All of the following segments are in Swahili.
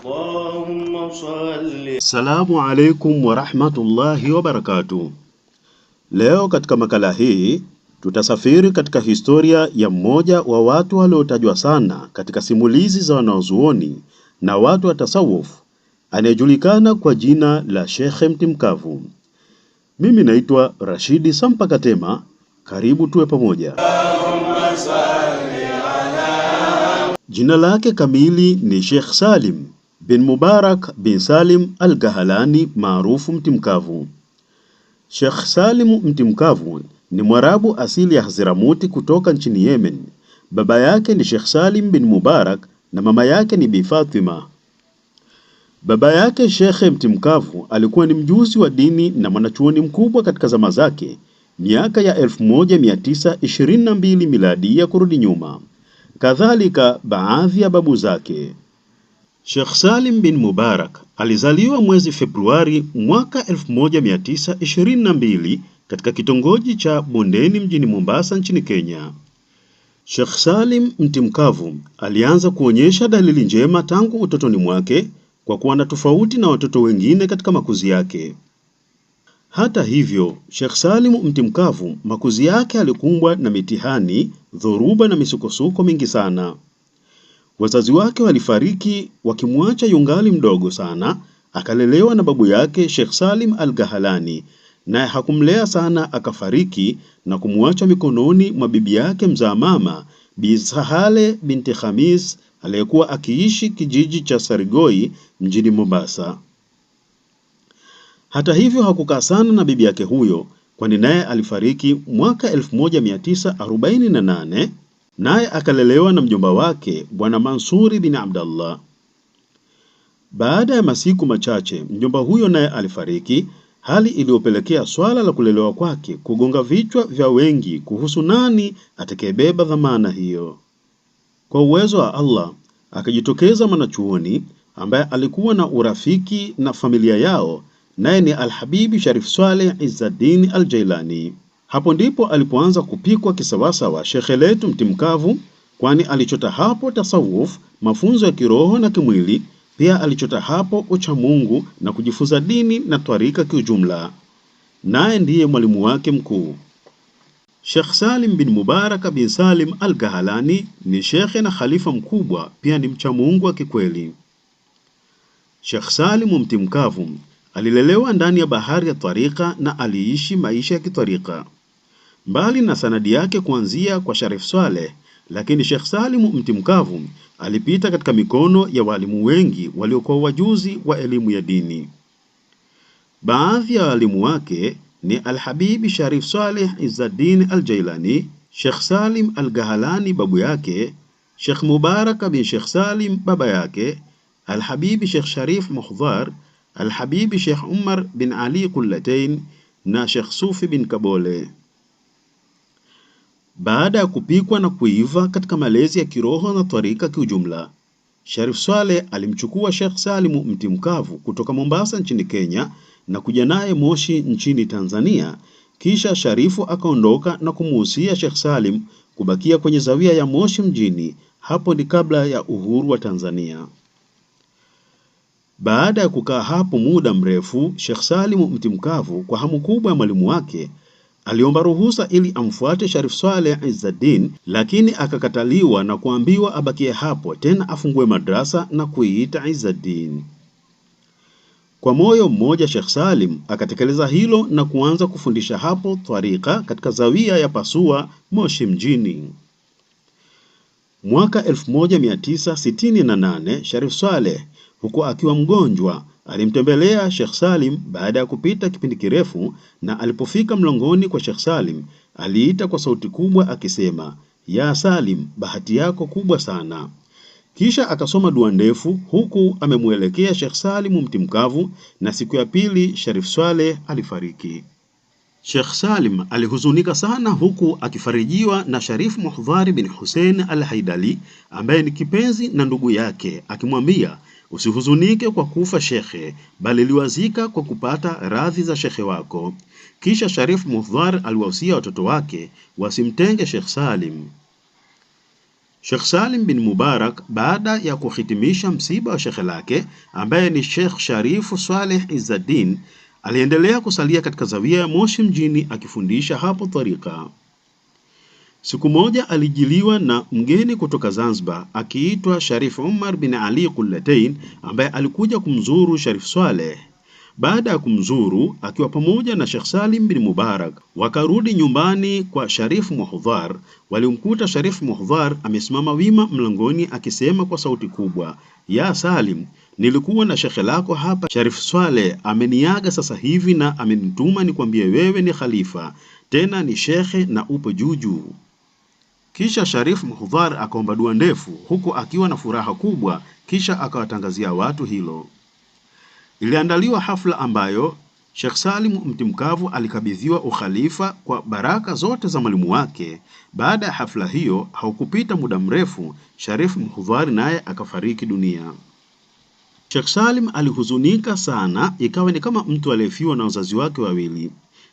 Allahumma salli. Assalamu alaikum wa rahmatullahi wa barakatuh. Leo katika makala hii tutasafiri katika historia ya mmoja wa watu waliotajwa sana katika simulizi za wanazuoni na watu wa tasawuf, anayejulikana kwa jina la Sheikh Mtimkavu. Mimi naitwa Rashidi Sampakatema, karibu tuwe pamoja. Allahumma salli ala. Jina lake kamili ni Sheikh Salim bin Mubarak bin Salim Al-Gahalani, maarufu Mtimkavu. Sheikh Salim Mtimkavu ni Mwarabu asili ya Haziramuti kutoka nchini Yemen. Baba yake ni Sheikh Salim bin Mubarak na mama yake ni Bi Fatima. Baba yake Sheikh Mtimkavu alikuwa ni mjuzi wa dini na mwanachuoni mkubwa katika zama zake, miaka ya 1922 miladi ya kurudi nyuma. Kadhalika baadhi ya babu zake. Sheikh Salim bin Mubarak alizaliwa mwezi Februari mwaka 1922 katika kitongoji cha Bondeni mjini Mombasa nchini Kenya. Sheikh Salim Mtimkavu alianza kuonyesha dalili njema tangu utotoni mwake kwa kuwa na tofauti na watoto wengine katika makuzi yake. Hata hivyo, Sheikh Salim Mtimkavu makuzi yake alikumbwa na mitihani, dhoruba na misukosuko mingi sana. Wazazi wake walifariki wakimwacha yungali mdogo sana. Akalelewa na babu yake Sheikh Salim Al-Gahalani, naye hakumlea sana, akafariki na kumwacha mikononi mwa bibi yake mzaa mama Bi Sahale binti Khamis, aliyekuwa akiishi kijiji cha Sarigoi mjini Mombasa. Hata hivyo hakukaa sana na bibi yake huyo, kwani naye alifariki mwaka 1948, naye akalelewa na mjomba wake Bwana Mansuri bin Abdallah. Baada ya masiku machache mjomba huyo naye alifariki, hali iliyopelekea swala la kulelewa kwake kugonga vichwa vya wengi kuhusu nani atakayebeba dhamana hiyo. Kwa uwezo wa Allah akajitokeza mwanachuoni ambaye alikuwa na urafiki na familia yao, naye ni Al-Habibi Sharif Swaleh Izzaddin Al-Jailani. Hapo ndipo alipoanza kupikwa kisawasawa shekhe letu Mtimkavu, kwani alichota hapo tasawuf, mafunzo ya kiroho na kimwili. Pia alichota hapo uchamungu na kujifunza dini na twarika kiujumla. Naye ndiye mwalimu wake mkuu. Sheikh Salim bin Mubarak bin Salim Al-Gahalani ni shekhe na khalifa mkubwa, pia ni mchamungu wa kikweli. Sheikh Salim Mtimkavu alilelewa ndani ya bahari ya twarika na aliishi maisha ya kitwarika. Mbali na sanadi yake kuanzia kwa Sharif Swaleh, lakini Sheikh Salim Mtimkavu alipita katika mikono ya walimu wengi waliokuwa wajuzi wa elimu ya dini. Baadhi ya walimu wake ni Al-Habibi Sharif Swaleh Izzaddin Al-Jailani, Sheikh Salim Al-Gahalani babu yake, Sheikh Mubarak bin Sheikh Salim baba yake, Al-Habibi Sheikh Sharif Mukhdhar, Al-Habibi Sheikh Umar bin Ali Qullatain na Sheikh Sufi bin Kabole. Baada ya kupikwa na kuiva katika malezi ya kiroho na twarika kiujumla, Sharif Swaleh alimchukua Sheikh Salim Mtimkavu kutoka Mombasa nchini Kenya na kuja naye Moshi nchini Tanzania. Kisha Sharifu akaondoka na kumuhusia Sheikh Salim kubakia kwenye zawia ya Moshi mjini. Hapo ni kabla ya uhuru wa Tanzania. Baada ya kukaa hapo muda mrefu, Sheikh Salim Mtimkavu kwa hamu kubwa ya mwalimu wake aliomba ruhusa ili amfuate Sharif Swaleh Izzaddin, lakini akakataliwa na kuambiwa abakie hapo, tena afungue madrasa na kuiita Izzaddin. Kwa moyo mmoja Sheikh Salim akatekeleza hilo na kuanza kufundisha hapo twarika katika zawia ya Pasua Moshi mjini. Mwaka 1968 Sharif Swaleh huku akiwa mgonjwa alimtembelea Sheikh Salim baada ya kupita kipindi kirefu, na alipofika mlangoni kwa Sheikh Salim aliita kwa sauti kubwa akisema, "Ya Salim, bahati yako kubwa sana." Kisha akasoma dua ndefu huku amemuelekea Sheikh Salim Mtimkavu, na siku ya pili Sharif Swaleh alifariki. Sheikh Salim alihuzunika sana huku akifarijiwa na Sharif Muhdhari bin Hussein Al-Haidali ambaye ni kipenzi na ndugu yake, akimwambia, "Usihuzunike kwa kufa shekhe, bali liwazika kwa kupata radhi za shekhe wako." Kisha Sharif Muhdhar aliwahusia watoto wake wasimtenge Sheikh Salim. Sheikh Salim bin Mubarak baada ya kuhitimisha msiba wa shekhe lake ambaye ni Sheikh Sharifu Swaleh Izzaddin, aliendelea kusalia katika zawia ya Moshi mjini akifundisha hapo tariqa. Siku moja alijiliwa na mgeni kutoka Zanzibar akiitwa Sharif Umar bin Ali Qullatain ambaye alikuja kumzuru Sharif Swaleh. Baada ya kumzuru akiwa pamoja na Sheikh Salim bin Mubarak, wakarudi nyumbani kwa Sharif Muhdhar. Walimkuta Sharif Muhdhar amesimama wima mlangoni akisema kwa sauti kubwa, "Ya Salim, nilikuwa na shekhe lako hapa Sharif Swaleh ameniaga sasa hivi na amenituma nikwambie wewe ni khalifa, tena ni shekhe na upo juu." Kisha Sharif Muhdhar akaomba dua ndefu huku akiwa na furaha kubwa, kisha akawatangazia watu hilo. Iliandaliwa hafla ambayo Sheikh Salim Mtimkavu alikabidhiwa ukhalifa kwa baraka zote za mwalimu wake. Baada ya hafla hiyo, haukupita muda mrefu, Sharif Muhdhar naye akafariki dunia. Sheikh Salim alihuzunika sana, ikawa ni kama mtu aliyefiwa na wazazi wake wawili.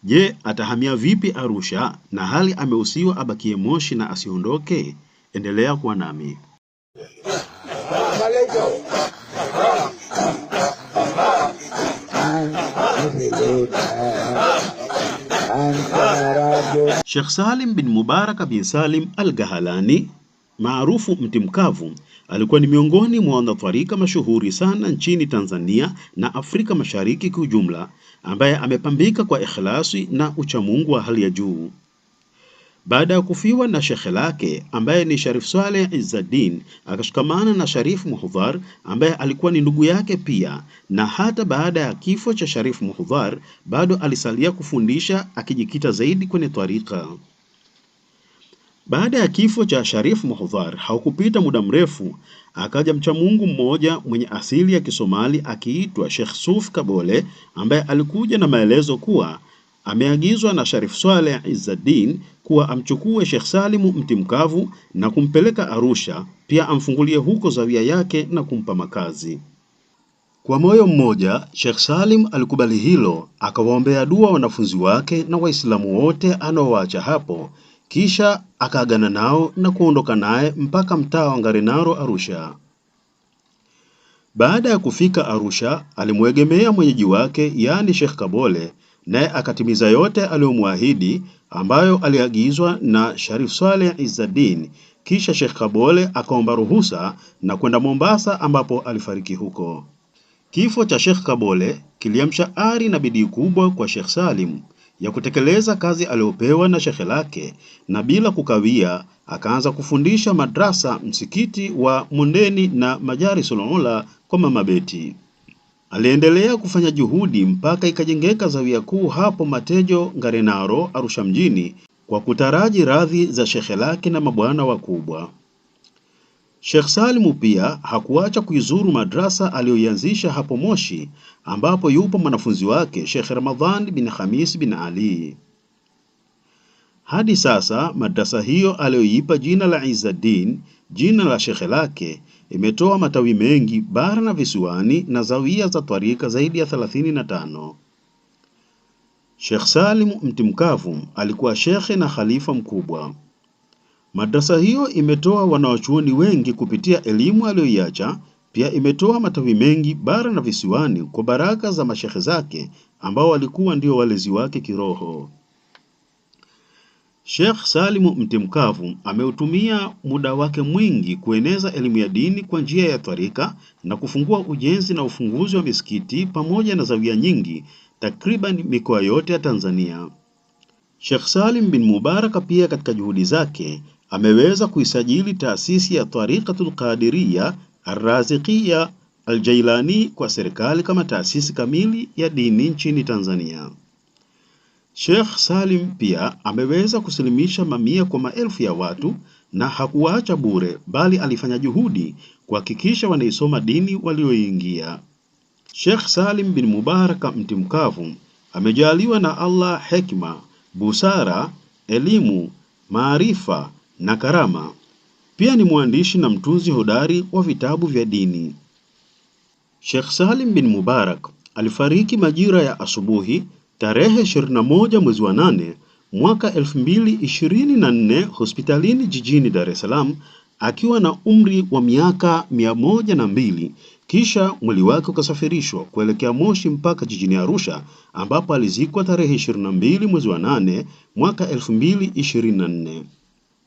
Je, atahamia vipi Arusha na hali amehusiwa abakie Moshi na asiondoke? Endelea kuwa nami. Sheikh Salim bin Mubarak bin Salim Al-Gahalani maarufu Mtimkavu alikuwa ni miongoni mwa wanatharika mashuhuri sana nchini Tanzania na Afrika Mashariki kwa ujumla, ambaye amepambika kwa ikhlasi na uchamungu wa hali ya juu. Baada ya kufiwa na shekhe lake ambaye ni Sharif Swaleh Izzaddin, akashikamana na Sharif Muhdhar ambaye alikuwa ni ndugu yake pia, na hata baada ya kifo cha Sharif Muhdhar bado alisalia kufundisha akijikita zaidi kwenye tariqa. Baada ya kifo cha Sharif Muhdhar haukupita muda mrefu, akaja mchamungu mmoja mwenye asili ya Kisomali akiitwa Sheikh Suf Kabole, ambaye alikuja na maelezo kuwa ameagizwa na Sharif Swaleh Izzaddin kuwa amchukue Sheikh Salim Mtimkavu na kumpeleka Arusha, pia amfungulie huko zawia yake na kumpa makazi. Kwa moyo mmoja, Sheikh Salim alikubali hilo, akawaombea dua wanafunzi wake na Waislamu wote anaowaacha hapo, kisha akaagana nao na kuondoka naye mpaka mtaa wa Ngarenaro Arusha. Baada ya kufika Arusha, alimwegemea mwenyeji wake yaani Sheikh Kabole, naye akatimiza yote aliyomwahidi ambayo aliagizwa na Sharif Swaleh Izzaddin. Kisha Sheikh Kabole akaomba ruhusa na kwenda Mombasa ambapo alifariki huko. Kifo cha Sheikh Kabole kiliamsha ari na bidii kubwa kwa Sheikh Salim ya kutekeleza kazi aliyopewa na shekhe lake, na bila kukawia akaanza kufundisha madrasa, msikiti wa Mundeni na Majalisul Ula kwa Mama Beti. Aliendelea kufanya juhudi mpaka ikajengeka zawia kuu hapo Matejo Ngarenaro Arusha mjini kwa kutaraji radhi za shekhe lake na mabwana wakubwa. Sheikh Salim pia hakuacha kuizuru madrasa aliyoianzisha hapo Moshi ambapo yupo mwanafunzi wake Sheikh Ramadhan bin Khamis bin Ali. Hadi sasa madrasa hiyo aliyoipa jina la Izzaddin, jina la shekhe lake, imetoa matawi mengi bara na visiwani na zawia za twarika zaidi ya 35. Sheikh Salim Mtimkavu alikuwa shekhe na khalifa mkubwa. Madrasa hiyo imetoa wanawachuoni wengi kupitia elimu aliyoiacha, pia imetoa matawi mengi bara na visiwani kwa baraka za mashekhe zake ambao walikuwa ndio walezi wake kiroho. Sheikh Salim Mtimkavu ameutumia muda wake mwingi kueneza elimu ya dini kwa njia ya twarika na kufungua ujenzi na ufunguzi wa misikiti pamoja na zawia nyingi takriban mikoa yote ya Tanzania. Sheikh Salim bin Mubarak pia katika juhudi zake ameweza kuisajili taasisi ya Tariqatul Qadiriya Ar-Raziqiyya Al-Jailani kwa serikali kama taasisi kamili ya dini nchini Tanzania. Sheikh Salim pia ameweza kusilimisha mamia kwa maelfu ya watu na hakuwaacha bure, bali alifanya juhudi kuhakikisha wanaisoma dini walioingia. Sheikh Salim bin Mubarak Mtimkavu amejaliwa na Allah hekima, busara, elimu, maarifa na karama. Pia ni mwandishi na mtunzi hodari wa vitabu vya dini. Sheikh Salim bin Mubarak alifariki majira ya asubuhi tarehe 21 mwezi wa 8 mwaka 2024 hospitalini jijini Dar es Salaam akiwa na umri wa miaka 102. Kisha mwili wake ukasafirishwa kuelekea Moshi mpaka jijini Arusha, ambapo alizikwa tarehe 22 mwezi wa 8 mwaka 2024.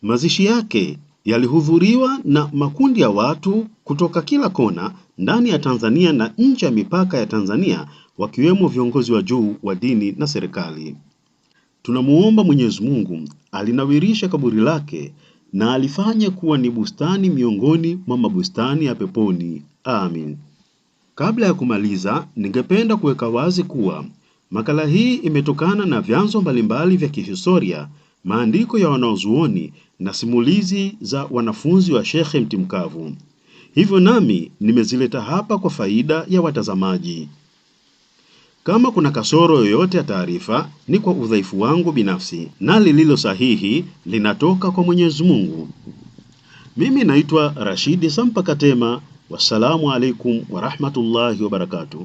Mazishi yake yalihudhuriwa na makundi ya watu kutoka kila kona ndani ya Tanzania na nje ya mipaka ya Tanzania, wakiwemo viongozi wa juu wa dini na serikali. Tunamuomba Mwenyezi Mungu alinawirisha kaburi lake na alifanya kuwa ni bustani miongoni mwa mabustani ya peponi. Amin. Kabla ya kumaliza, ningependa kuweka wazi kuwa makala hii imetokana na vyanzo mbalimbali vya kihistoria, maandiko ya wanazuoni na simulizi za wanafunzi wa Sheikh Mtimkavu. Hivyo nami nimezileta hapa kwa faida ya watazamaji. Kama kuna kasoro yoyote ya taarifa, ni kwa udhaifu wangu binafsi, na lililo sahihi linatoka kwa Mwenyezi Mungu. Mimi naitwa Rashidi Sampakatema. Wassalamu alaikum wa rahmatullahi wa barakatuh.